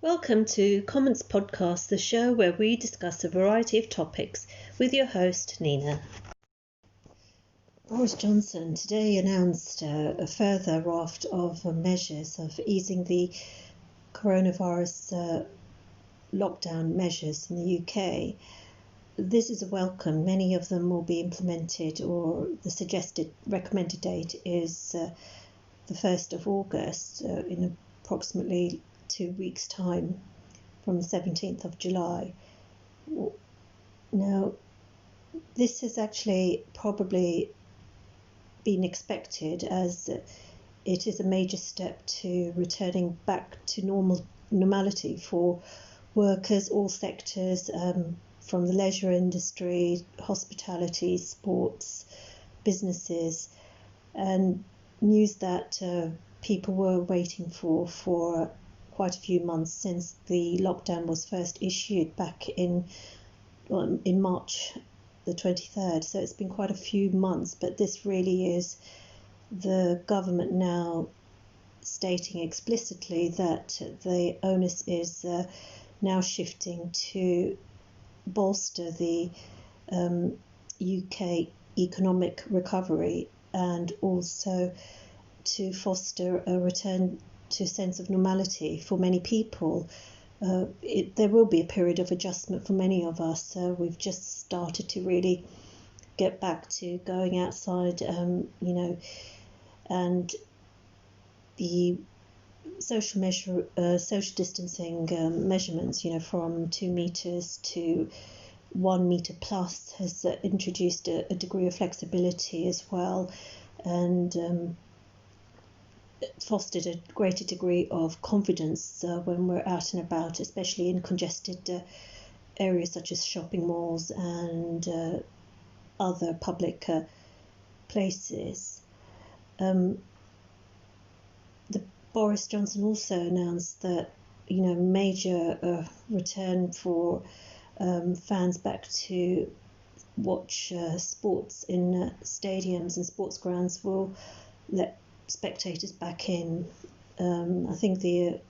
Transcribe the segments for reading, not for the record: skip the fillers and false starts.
Welcome to Comments Podcast, the show where we discuss a variety of topics with your host, Nina. Boris Johnson today announced a further raft of measures of easing the coronavirus lockdown measures in the UK. This is a welcome. Many of them will be implemented, or the suggested recommended date is the 1st of August, in approximately 2 weeks' time from the 17th of July. Now, this has actually probably been expected, as it is a major step to returning back to normality for workers, all sectors, from the leisure industry, hospitality, sports, businesses, and news that people were waiting for quite a few months since the lockdown was first issued back in March the 23rd. So it's been quite a few months, but this really is the government now stating explicitly that the onus is now shifting to bolster the UK economic recovery and also to foster a return to a sense of normality for many people. There will be a period of adjustment for many of us. We've just started to really get back to going outside, and the social distancing measurements, from 2 meters to 1 meter plus, has introduced a degree of flexibility as well, and fostered a greater degree of confidence when we're out and about, especially in congested areas such as shopping malls and other public places. Boris Johnson also announced that major return for fans back to watch sports in stadiums and sports grounds will let spectators back in. I think the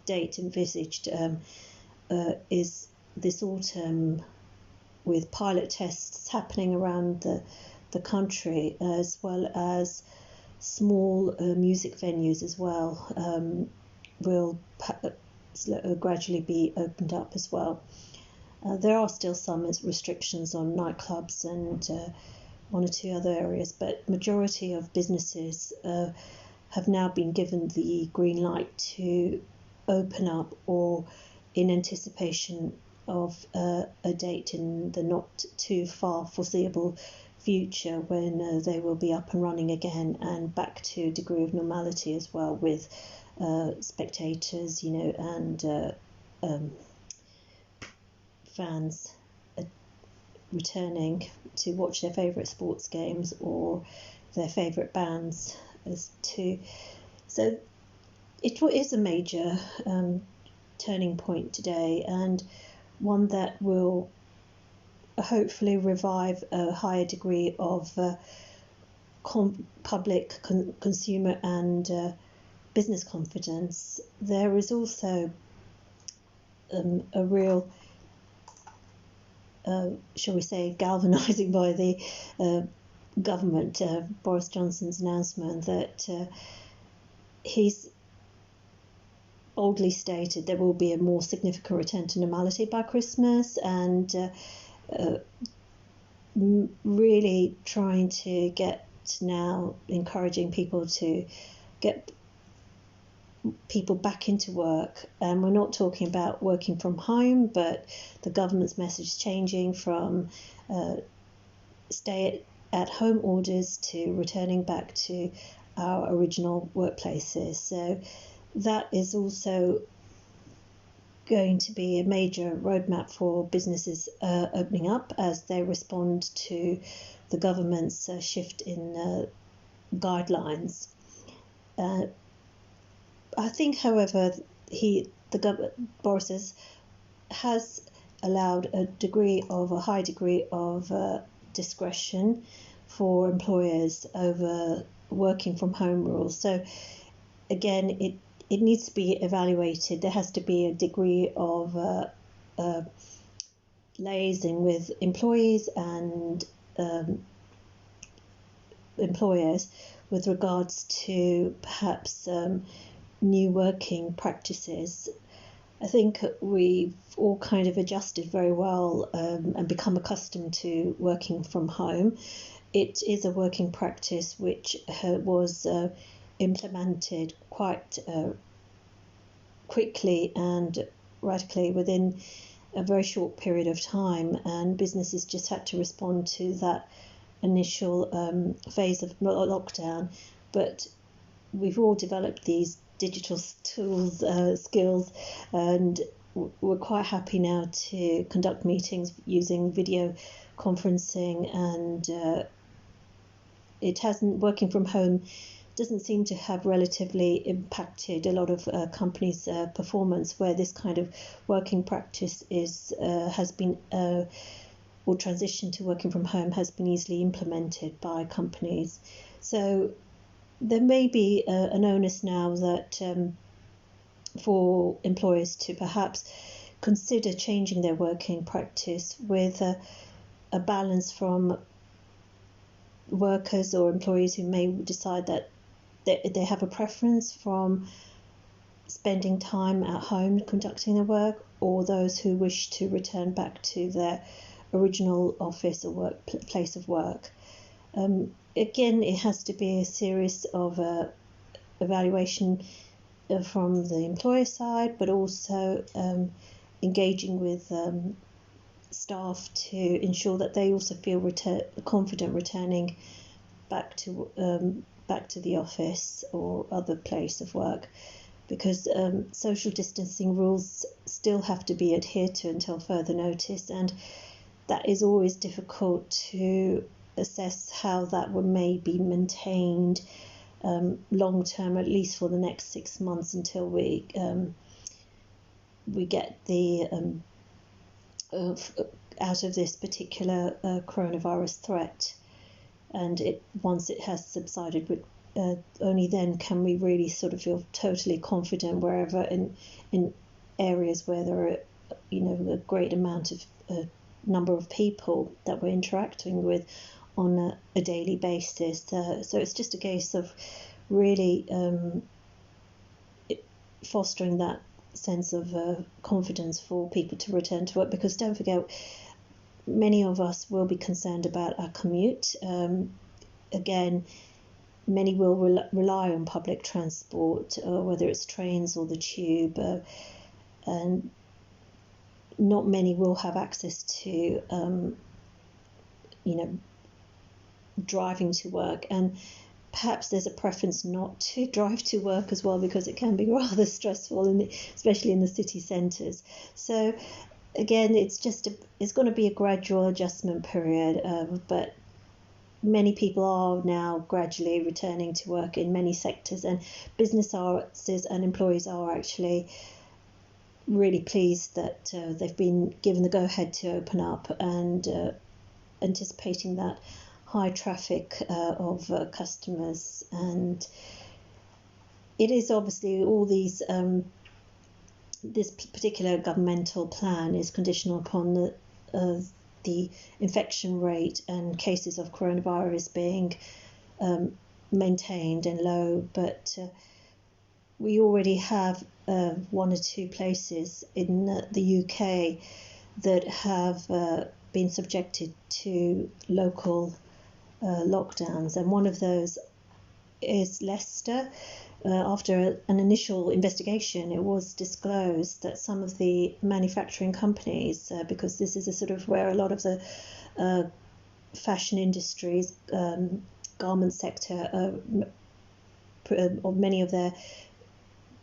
date envisaged is this autumn, with pilot tests happening around the country, as well as small music venues as well will gradually be opened up as well. There are still some restrictions on nightclubs and one or two other areas, but majority of businesses have now been given the green light to open up, or in anticipation of a date in the not too far foreseeable future when they will be up and running again and back to a degree of normality as well, with spectators, and fans returning to watch their favourite sports games or their favourite bands so it is a major turning point today, and one that will hopefully revive a higher degree of public consumer and business confidence. There is also a real shall we say, galvanising by the government, Boris Johnson's announcement that he's boldly stated there will be a more significant return to normality by Christmas, and really trying to get now encouraging people to get people back into work. And we're not talking about working from home, but the government's message changing from stay at home orders to returning back to our original workplaces. So that is also going to be a major roadmap for businesses opening up as they respond to the government's shift in guidelines. I think, however, Boris has allowed a high degree of discretion for employers over working from home rules. So again, it needs to be evaluated. There has to be a degree of liaising with employees and employers with regards to perhaps new working practices. I think we've all kind of adjusted very well and become accustomed to working from home. It is a working practice which was implemented quite quickly and radically within a very short period of time, and businesses just had to respond to that initial phase of lockdown. But we've all developed these digital tools, skills, and we're quite happy now to conduct meetings using video conferencing, and working from home doesn't seem to have relatively impacted a lot of companies' performance, where this kind of working practice has been or transition to working from home has been easily implemented by companies. So there may be an onus now that for employers to perhaps consider changing their working practice with a balance from workers or employees who may decide that they have a preference from spending time at home conducting their work, or those who wish to return back to their original office or place of work. Again, it has to be a series of evaluation from the employer side, but also engaging with staff to ensure that they also feel confident returning back to the office or other place of work, because social distancing rules still have to be adhered to until further notice, and that is always difficult to assess how that may be maintained long term, at least for the next 6 months, until we get the out of this particular coronavirus threat. And once it has subsided, only then can we really sort of feel totally confident wherever in areas where there are, a great amount of number of people that we're interacting with on a daily basis. So it's just a case of really fostering that sense of confidence for people to return to work, because don't forget, many of us will be concerned about our commute. Again, many will rely on public transport, whether it's trains or the tube, and not many will have access to, driving to work. And perhaps there's a preference not to drive to work as well, because it can be rather stressful, especially in the city centres. So again, it's going to be a gradual adjustment period, but many people are now gradually returning to work in many sectors, and businesses and employees are actually really pleased that they've been given the go-ahead to open up, and anticipating that high traffic of customers. And it is obviously all these this particular governmental plan is conditional upon the infection rate and cases of coronavirus being maintained and low, but we already have one or two places in the UK that have been subjected to local lockdowns, and one of those is Leicester. After an initial investigation, it was disclosed that some of the manufacturing companies, because this is a sort of where a lot of the fashion industries, garment sector, or many of their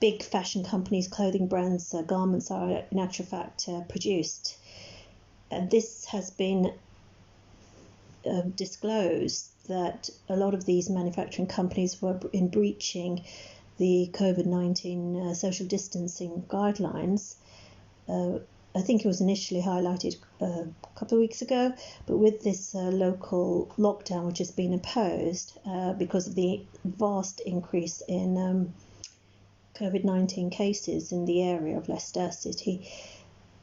big fashion companies, clothing brands, garments are in actual fact produced. And this has been disclosed that a lot of these manufacturing companies were in breaching the COVID-19 social distancing guidelines. I think it was initially highlighted a couple of weeks ago, but with this local lockdown which has been imposed because of the vast increase in COVID-19 cases in the area of Leicester City,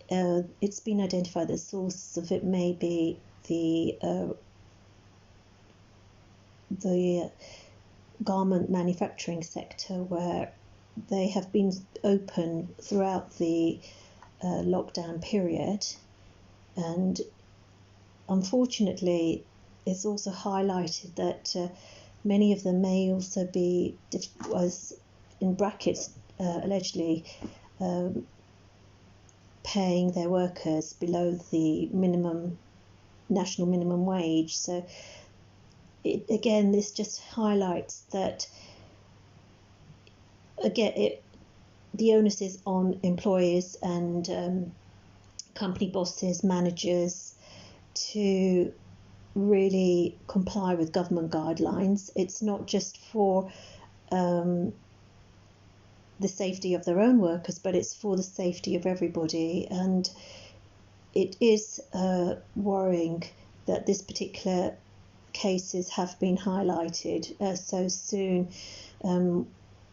it's been identified the source of it may be the garment manufacturing sector, where they have been open throughout the lockdown period, and unfortunately it's also highlighted that many of them may also be, as in brackets, allegedly paying their workers below the national minimum wage. So this just highlights that the onus is on employers and company bosses, managers, to really comply with government guidelines. It's not just for the safety of their own workers, but it's for the safety of everybody. And it is worrying that this particular cases have been highlighted so soon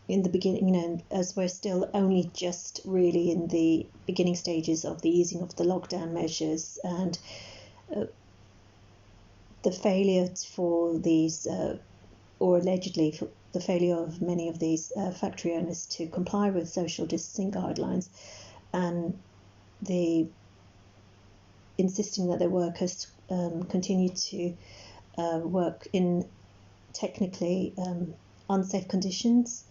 in the beginning, as we're still only just really in the beginning stages of the easing of the lockdown measures, and the failure for these, or allegedly for the failure of many of these factory owners to comply with social distancing guidelines, and the insisting that their workers continue to work in technically unsafe conditions,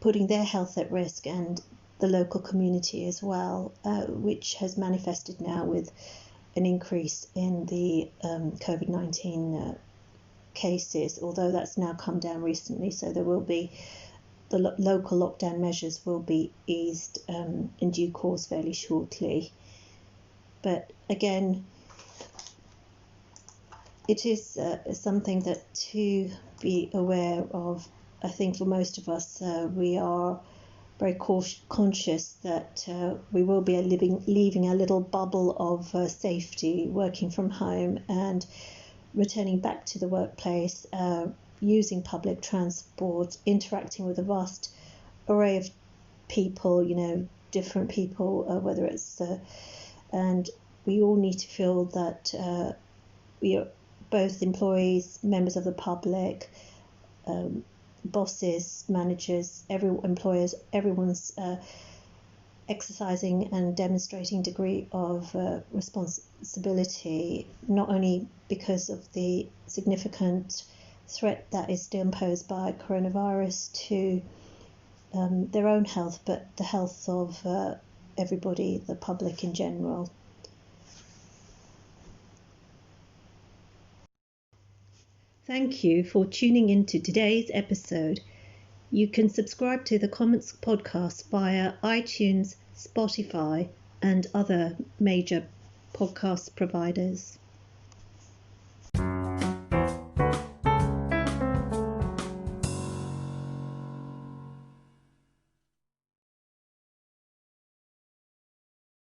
putting their health at risk and the local community as well, which has manifested now with an increase in the COVID-19 cases, although that's now come down recently. So there will be, the local lockdown measures will be eased in due course fairly shortly. But again, it is something that to be aware of. I think for most of us, we are very conscious that we will be leaving a little bubble of safety, working from home and returning back to the workplace, using public transport, interacting with a vast array of people, different people, whether it's, and we all need to feel that we are both employees, members of the public, bosses, managers, employers, everyone's exercising and demonstrating degree of responsibility, not only because of the significant threat that is still imposed by coronavirus to their own health, but the health of everybody, the public in general. Thank you for tuning in to today's episode. You can subscribe to the Comments podcast via iTunes, Spotify, and other major podcast providers.